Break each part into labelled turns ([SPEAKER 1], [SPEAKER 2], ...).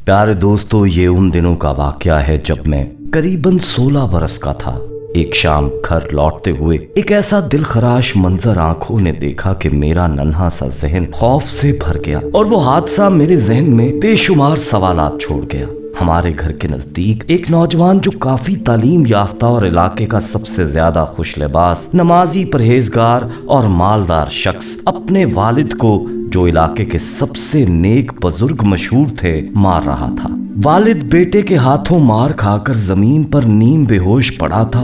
[SPEAKER 1] प्यारे दोस्तों, ये उन दिनों का वाकया है जब मैं करीबन 16 बरस का था। एक शाम घर लौटते हुए एक ऐसा दिलखराश मंजर आंखों ने देखा कि मेरा नन्हा सा जहन खौफ से भर गया और वो हादसा मेरे जहन में बेशुमार सवालात छोड़ गया। हमारे घर के नजदीक एक नौजवान जो काफी तालीम याफ्ता और इलाके का सबसे ज्यादा खुश लिबास, नमाजी, परहेजगार और मालदार शख्स अपने वालिद को, जो इलाके के सबसे नेक बुजुर्ग मशहूर थे, मार रहा था। वालिद बेटे के हाथों मार खाकर जमीन पर नीम बेहोश पड़ा था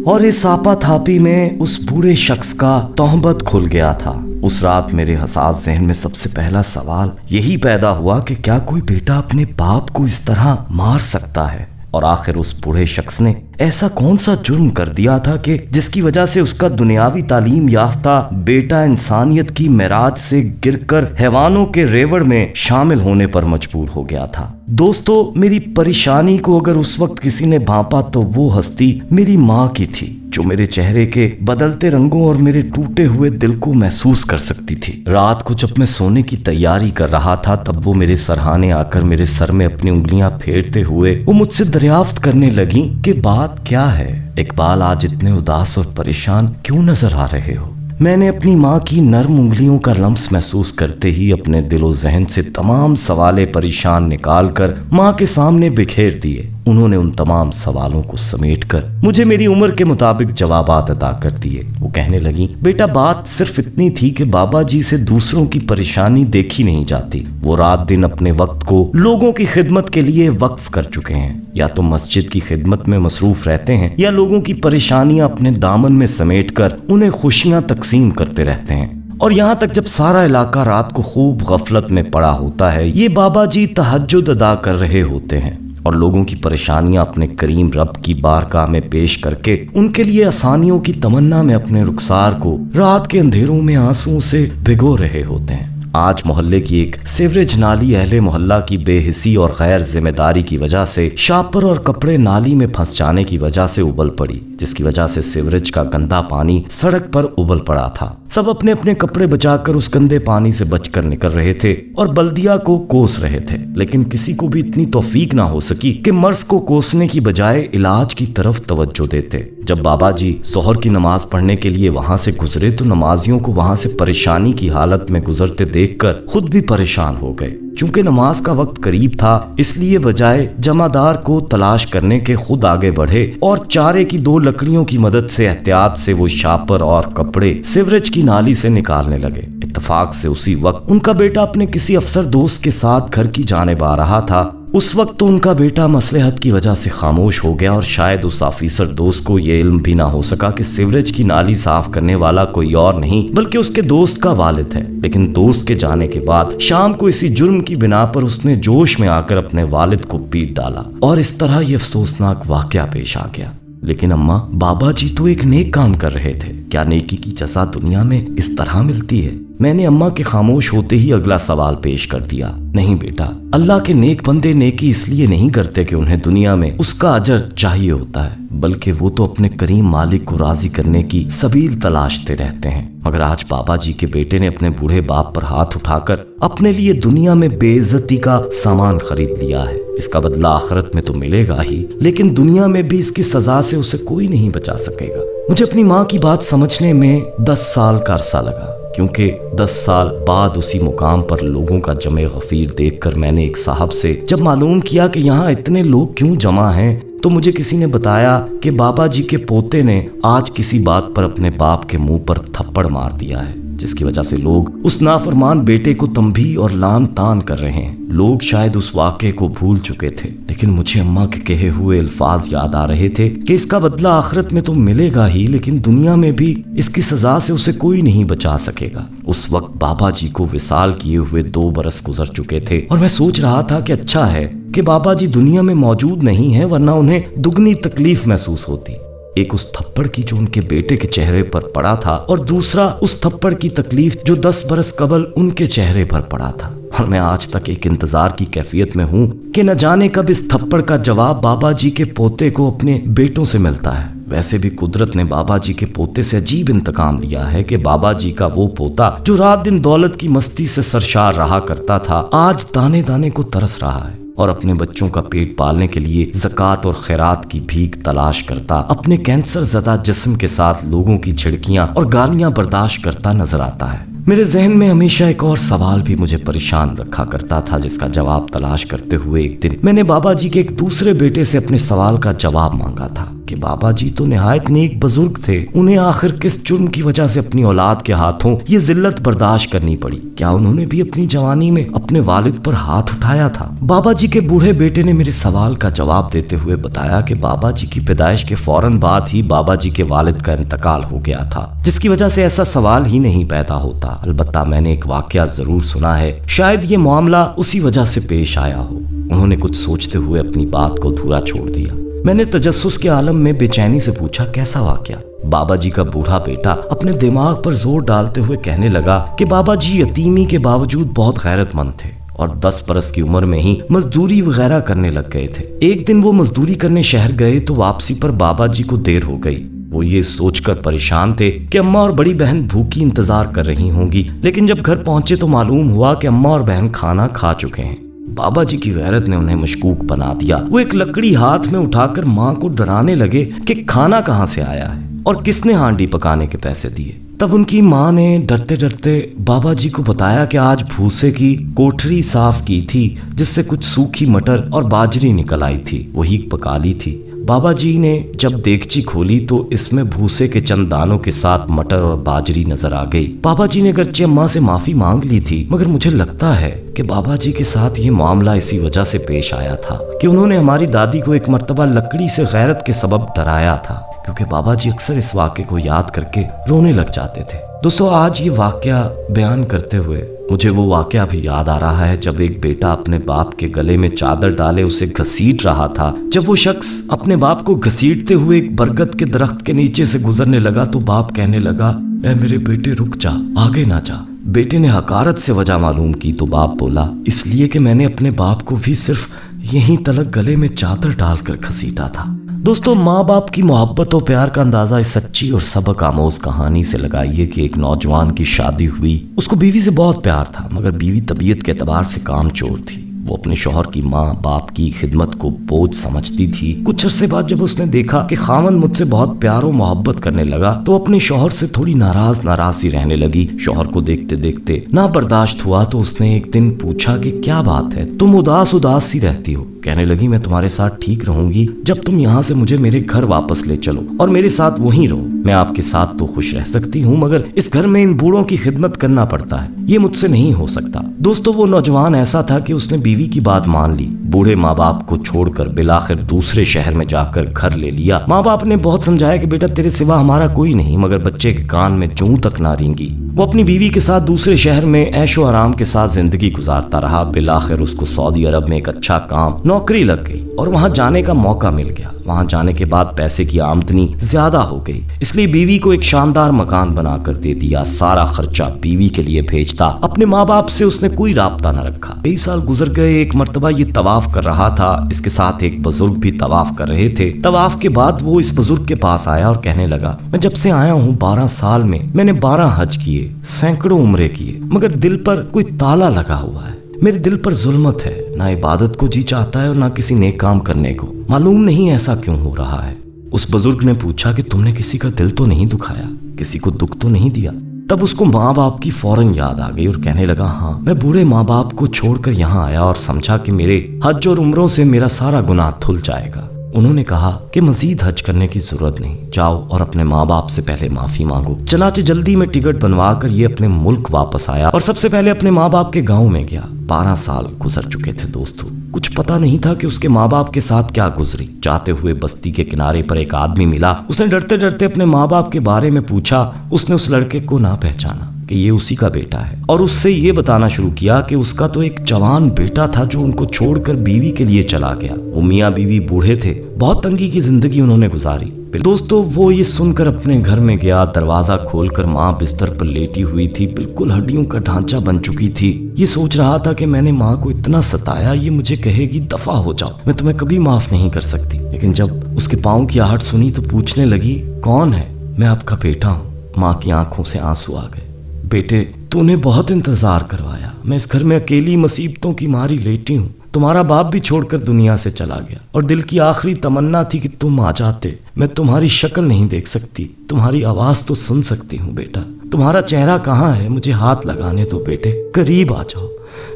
[SPEAKER 1] और इस आपाधापी में उस बूढ़े शख्स का तौहबत खुल गया था। उस रात मेरे हसास जहन में सबसे पहला सवाल यही पैदा हुआ कि क्या कोई बेटा अपने बाप को इस तरह मार सकता है? और आखिर उस बूढ़े शख्स ने ऐसा कौन सा जुर्म कर दिया था कि जिसकी वजह से उसका दुनियावी तालीम याफ्ता बेटा इंसानियत की मेराज से गिरकर हैवानों के रेवड़ में शामिल होने पर मजबूर हो गया था। दोस्तों, मेरी परेशानी को अगर उस वक्त किसी ने भांपा तो वो हस्ती मेरी माँ की थी, जो मेरे चेहरे के बदलते रंगों और मेरे टूटे हुए दिल को महसूस कर सकती थी। रात को जब मैं सोने की तैयारी कर रहा था तब वो मेरे सरहाने आकर मेरे सर में अपनी उंगलियां फेरते हुए वो मुझसे दरियाफ्त करने लगी कि बात क्या है इकबाल, आज इतने उदास और परेशान क्यों नजर आ रहे हो? मैंने अपनी माँ की नर्म उंगलियों का लम्स महसूस करते ही अपने दिलो जहन से तमाम सवाले परेशान निकालकर माँ के सामने बिखेर दिए। उन्होंने उन तमाम सवालों को समेटकर मुझे मेरी उम्र के मुताबिक जवाबात अदा कर दिए। वो कहने लगी, बेटा बात सिर्फ इतनी थी कि बाबा जी से दूसरों की परेशानी देखी नहीं जाती। वो रात दिन अपने वक्त को लोगों की खिदमत के लिए वक्फ कर चुके हैं। या तो मस्जिद की खिदमत में मसरूफ रहते हैं या लोगों की परेशानियां अपने दामन में समेटकर उन्हें खुशियां तकसीम करते रहते हैं। और यहाँ तक जब सारा इलाका रात को खूब गफलत में पड़ा होता है, ये बाबा जी तहज्जुद अदा कर रहे होते हैं और लोगों की परेशानियां अपने करीम रब की बारगाह में पेश करके उनके लिए आसानियों की तमन्ना में अपने रुखसार को रात के अंधेरों में आंसुओं से भिगो रहे होते हैं। आज मोहल्ले की एक सीवरेज नाली अहले मोहल्ला की बेहिसी और गैर जिम्मेदारी की वजह से शापर और कपड़े नाली में फंस जाने की वजह से उबल पड़ी, जिसकी वजह से सीवरेज का गंदा पानी सड़क पर उबल पड़ा था। सब अपने अपने कपड़े बचाकर उस गंदे पानी से बचकर निकल रहे थे और बल्दिया को कोस रहे थे, लेकिन किसी को भी इतनी तौफीक ना हो सकी कि मर्ज को कोसने की बजाय इलाज की तरफ तवज्जो देते। जब बाबा जी जोहर की नमाज पढ़ने के लिए वहां से गुजरे तो नमाजियों को वहां से परेशानी की हालत में गुजरते देखकर खुद भी परेशान हो गए। चूंकि नमाज का वक्त करीब था, इसलिए बजाय जमादार को तलाश करने के खुद आगे बढ़े और चारे की 2 लकड़ियों की मदद से एहतियात से वो शापर और कपड़े सीवरेज की नाली से निकालने लगे। इत्तेफाक से उसी वक्त उनका बेटा अपने किसी अफसर दोस्त के साथ घर की जानिब आ रहा था। उस वक्त तो उनका बेटा मसलहत की वजह से खामोश हो गया और शायद उस ऑफिसर दोस्त को ये इल्म भी ना हो सका कि सीवरेज की नाली साफ करने वाला कोई और नहीं बल्कि उसके दोस्त का वालिद है। लेकिन दोस्त के जाने के बाद शाम को इसी जुर्म की बिना पर उसने जोश में आकर अपने वालिद को पीट डाला और इस तरह ये अफसोसनाक वाकया पेश आ गया। लेकिन अम्मा, बाबा जी तो एक नेक काम कर रहे थे, क्या नेकी की जज़ा दुनिया में इस तरह मिलती है? मैंने अम्मा के खामोश होते ही अगला सवाल पेश कर दिया। नहीं बेटा, अल्लाह के नेक बंदे नेकी इसलिए नहीं करते कि उन्हें दुनिया में उसका अजर चाहिए होता है, बल्कि वो तो अपने करीम मालिक को राजी करने की सबील तलाशते रहते हैं। मगर आज बाबा जी के बेटे ने अपने बूढ़े बाप पर हाथ उठाकर अपने लिए दुनिया में बेइज्जती का सामान खरीद लिया है। इसका बदला आखिरत में तो मिलेगा ही, लेकिन दुनिया में भी इसकी सजा से उसे कोई नहीं बचा सकेगा। मुझे अपनी माँ की बात समझने में 10 साल का अरसा लगा, क्योंकि 10 साल बाद उसी मुकाम पर लोगों का जमे गफीर देखकर मैंने एक साहब से जब मालूम किया कि यहाँ इतने लोग क्यों जमा हैं, तो मुझे किसी ने बताया कि बाबा जी के पोते ने आज किसी बात पर अपने बाप के मुंह पर थप्पड़ मार दिया है, जिसकी वजह से लोग उस नाफरमान बेटे को तंबीह और लान तान कर रहे हैं। लोग शायद उस वाक़े को भूल चुके थे, लेकिन मुझे अम्मा के कहे हुए अल्फाज याद आ रहे थे कि इसका बदला आखिरत में तो मिलेगा ही, लेकिन दुनिया में भी इसकी सजा से उसे कोई नहीं बचा सकेगा। उस वक्त बाबा जी को विसाल किए हुए 2 बरस गुजर चुके थे और मैं सोच रहा था कि अच्छा है कि बाबा जी दुनिया में मौजूद नहीं है, वरना उन्हें दुगनी तकलीफ महसूस होती। एक उस थप्पड़ की जो उनके बेटे के चेहरे पर पड़ा था और दूसरा उस थप्पड़ की तकलीफ जो 10 बरस कबल उनके चेहरे पर पड़ा था। और मैं आज तक एक इंतजार की कैफियत में हूँ कि न जाने कब इस थप्पड़ का जवाब बाबा जी के पोते को अपने बेटों से मिलता है। वैसे भी कुदरत ने बाबा जी के पोते से अजीब इंतकाम लिया है कि बाबा जी का वो पोता जो रात दिन दौलत की मस्ती से सरशार रहा करता था, आज दाने दाने को तरस रहा है। اور اپنے بچوں کا پیٹ پالنے کے لیے زکوٰۃ اور خیرات کی بھیک تلاش کرتا اپنے کینسر زدہ جسم کے ساتھ لوگوں کی جھڑکیاں اور گالیاں برداشت کرتا نظر آتا ہے۔ میرے ذہن میں ہمیشہ ایک اور سوال بھی مجھے پریشان رکھا کرتا تھا، جس کا جواب تلاش کرتے ہوئے ایک دن میں نے بابا جی کے ایک دوسرے بیٹے سے اپنے سوال کا جواب مانگا تھا کہ بابا جی تو نہایت نیک بزرگ تھے، انہیں آخر کس جرم کی وجہ سے اپنی اولاد کے ہاتھوں یہ ذلت برداشت کرنی پڑی؟ کیا انہوں نے بھی اپنی جوانی میں اپنے والد پر ہاتھ اٹھایا تھا؟ بابا جی کے بوڑھے بیٹے نے میرے سوال کا جواب دیتے ہوئے بتایا کہ بابا جی کی پیدائش کے فوراً بعد ہی بابا جی کے والد کا انتقال ہو گیا تھا، جس کی وجہ سے ایسا سوال ہی نہیں پیدا ہوتا۔ البتہ میں نے ایک واقعہ ضرور سنا ہے، شاید یہ معاملہ اسی وجہ سے پیش آیا ہو۔ انہوں نے کچھ سوچتے ہوئے اپنی بات کو دھورا چھوڑ دیا۔ میں نے تجسس کے عالم میں بے چینی سے پوچھا، کیسا واقعہ؟ بابا جی کا بوڑھا بیٹا اپنے دماغ پر زور ڈالتے ہوئے کہنے لگا کہ بابا جی یتیمی کے باوجود بہت غیرت مند تھے اور 10 برس کی عمر میں ہی مزدوری وغیرہ کرنے لگ گئے تھے۔ ایک دن وہ مزدوری کرنے شہر گئے تو واپسی پر بابا جی کو دیر ہو گئی۔ وہ یہ سوچ کر پریشان تھے کہ اماں اور بڑی بہن بھوکی انتظار کر رہی ہوں گی، لیکن جب گھر پہنچے تو معلوم ہوا کہ اماں اور بہن کھانا کھا چکے ہیں۔ بابا جی کی غیرت نے انہیں مشکوک بنا دیا۔ وہ ایک لکڑی ہاتھ میں اٹھا کر ماں کو ڈرانے لگے کہ کھانا کہاں سے آیا ہے اور کس نے ہانڈی پکانے کے پیسے دیے۔ تب ان کی ماں نے ڈرتے ڈرتے بابا جی کو بتایا کہ آج بھوسے کی کوٹھری صاف کی تھی، جس سے کچھ سوکھی مٹر اور باجری نکل آئی تھی، وہی پکا لی تھی۔ بابا جی نے جب دیگچی کھولی تو اس میں بھوسے کے چند دانوں کے ساتھ مٹر اور باجری نظر آ گئی۔ بابا جی نے گرچہ اماں سے معافی مانگ لی تھی، مگر مجھے لگتا ہے کہ بابا جی کے ساتھ یہ معاملہ اسی وجہ سے پیش آیا تھا کہ انہوں نے ہماری دادی کو ایک مرتبہ لکڑی سے غیرت کے سبب ڈرایا تھا، کیونکہ بابا جی اکثر اس واقعے کو یاد کر کے رونے لگ جاتے تھے۔ دوستو، آج یہ واقعہ بیان کرتے ہوئے مجھے وہ واقعہ بھی یاد آ رہا ہے جب ایک بیٹا اپنے باپ کے گلے میں چادر ڈالے اسے گھسیٹ رہا تھا۔ جب وہ شخص اپنے باپ کو گھسیٹتے ہوئے ایک برگد کے درخت کے نیچے سے گزرنے لگا تو باپ کہنے لگا، اے میرے بیٹے رک جا، آگے نہ جا۔ بیٹے نے حقارت سے وجہ معلوم کی تو باپ بولا، اس لیے کہ میں نے اپنے باپ کو بھی صرف یہیں تلک گلے میں چادر ڈال کر گھسیٹا تھا۔ دوستو، ماں باپ کی محبت و پیار کا اندازہ اس سچی اور سبق آموز کہانی سے لگائیے کہ ایک نوجوان کی شادی ہوئی۔ اس کو بیوی سے بہت پیار تھا، مگر بیوی طبیعت کے اعتبار سے کام چور تھی۔ وہ اپنے شوہر کی ماں باپ کی خدمت کو بوجھ سمجھتی تھی۔ کچھ عرصے بعد جب اس نے دیکھا کہ خاوند مجھ سے بہت پیار و محبت کرنے لگا تو اپنے شوہر سے تھوڑی ناراض سی رہنے لگی۔ شوہر کو دیکھتے دیکھتے نہ برداشت ہوا تو اس نے ایک دن پوچھا کہ کیا بات ہے، تم اداس سی رہتی ہو؟ کہنے لگی، میں تمہارے ساتھ ٹھیک رہوں گی جب تم یہاں سے مجھے میرے گھر واپس لے چلو اور میرے ساتھ وہیں رہو۔ میں آپ کے ساتھ تو خوش رہ سکتی ہوں، مگر اس گھر میں ان بوڑھوں کی خدمت کرنا پڑتا ہے، یہ مجھ سے نہیں ہو سکتا۔ دوستو، وہ نوجوان ایسا تھا کہ اس نے بیوی کی بات مان لی، بوڑھے ماں باپ کو چھوڑ کر بالآخر دوسرے شہر میں جا کر گھر لے لیا۔ ماں باپ نے بہت سمجھایا کہ بیٹا تیرے سوا ہمارا کوئی نہیں، مگر بچے کے کان میں جوں تک نہ رینگی۔ وہ اپنی بیوی کے ساتھ دوسرے شہر میں عیش و آرام کے ساتھ زندگی گزارتا رہا۔ بالآخر اس کو سعودی عرب میں ایک اچھا کام نوکری لگ گئی اور وہاں جانے کا موقع مل گیا۔ وہاں جانے کے بعد پیسے کی آمدنی زیادہ ہو گئی، اس لیے بیوی کو ایک شاندار مکان بنا کر دے دیا۔ سارا خرچہ بیوی کے لیے بھیجتا۔ اپنے ماں باپ سے اس نے کوئی رابطہ نہ رکھا۔ کئی سال گزر گئے۔ ایک مرتبہ یہ طواف کر رہا تھا، اس کے ساتھ ایک بزرگ بھی طواف کر رہے تھے۔ طواف کے بعد وہ اس بزرگ کے پاس آیا اور کہنے لگا، میں جب سے آیا ہوں 12 سال میں نے 12 حج کیے، سینکڑوں عمرے کیے، مگر دل پر کوئی تالا لگا ہوا ہے۔ میرے دل پر ظلمت ہے، نہ عبادت کو جی چاہتا ہے اور نہ کسی نیک کام کرنے کو۔ معلوم نہیں ایسا کیوں ہو رہا ہے۔ اس بزرگ نے پوچھا کہ تم نے کسی کا دل تو نہیں دکھایا، کسی کو دکھ تو نہیں دیا؟ تب اس کو ماں باپ کی فوراً یاد آ گئی اور کہنے لگا، ہاں، میں بوڑھے ماں باپ کو چھوڑ کر یہاں آیا اور سمجھا کہ میرے حج اور عمروں سے میرا سارا گناہ دھل جائے گا۔ انہوں نے کہا کہ مزید حج کرنے کی ضرورت نہیں، جاؤ اور اپنے ماں باپ سے پہلے معافی مانگو۔ چنانچہ جلدی میں ٹکٹ بنوا کر یہ اپنے ملک واپس آیا اور سب سے پہلے اپنے ماں باپ کے گاؤں میں گیا۔ 12 سال گزر چکے تھے دوستو، کچھ پتا نہیں تھا کہ اس کے ماں باپ کے ساتھ کیا گزری۔ جاتے ہوئے بستی کے کنارے پر ایک آدمی ملا، اس نے ڈرتے ڈرتے اپنے ماں باپ کے بارے میں پوچھا۔ اس نے اس لڑکے کو نہ پہچانا کہ یہ اسی کا بیٹا ہے اور اس سے یہ بتانا شروع کیا کہ اس کا تو ایک جوان بیٹا تھا جو ان کو چھوڑ کر بیوی کے لیے چلا گیا۔ وہ میاں بیوی بوڑھے تھے، بہت تنگی کی زندگی انہوں نے گزاری۔ دوستو، وہ یہ سن کر اپنے گھر میں گیا۔ دروازہ کھول کر ماں بستر پر لیٹی ہوئی تھی، بالکل ہڈیوں کا ڈھانچہ بن چکی تھی۔ یہ سوچ رہا تھا کہ میں نے ماں کو اتنا ستایا، یہ مجھے کہے گی دفع ہو جاؤ، میں تمہیں کبھی معاف نہیں کر سکتی۔ لیکن جب اس کے پاؤں کی آہٹ سنی تو پوچھنے لگی، کون ہے؟ میں آپ کا بیٹا ہوں۔ ماں کی آنکھوں سے آنسو آ گئے۔ بیٹے، تو نے بہت انتظار کروایا، میں اس گھر میں اکیلی مصیبتوں کی ماری لیٹی ہوں، तुम्हारा बाप भी छोड़कर दुनिया से चला गया और दिल की आखिरी तमन्ना थी कि तुम आ जाते। मैं तुम्हारी शक्ल नहीं देख सकती, तुम्हारी आवाज तो सुन सकती हूँ बेटा। तुम्हारा चेहरा कहाँ है, मुझे हाथ लगाने दो बेटे, करीब आ जाओ,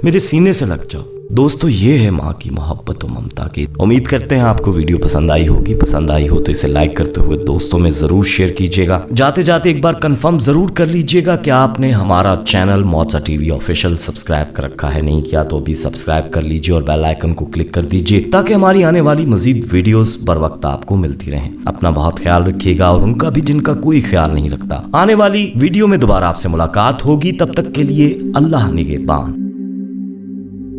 [SPEAKER 1] मेरे सीने से लग जाओ। दोस्तों, ये है माँ की मोहब्बत और ममता की। उम्मीद करते हैं आपको वीडियो पसंद आई होगी। पसंद आई हो तो इसे लाइक करते हुए दोस्तों में जरूर शेयर कीजिएगा। जाते जाते एक बार कंफर्म जरूर कर लीजिएगा कि आपने हमारा चैनल मौजा टीवी ऑफिशियल सब्सक्राइब कर रखा है। नहीं किया तो अभी सब्सक्राइब कर लीजिए और बेल आइकन को क्लिक कर दीजिए ताकि हमारी आने वाली मजीद वीडियोस बर वक्त आपको मिलती रहें। अपना बहुत ख्याल रखिएगा और उनका भी जिनका कोई ख्याल नहीं रखता। आने वाली वीडियो में दोबारा आपसे मुलाकात होगी। तब तक के लिए अल्लाह निगहबान।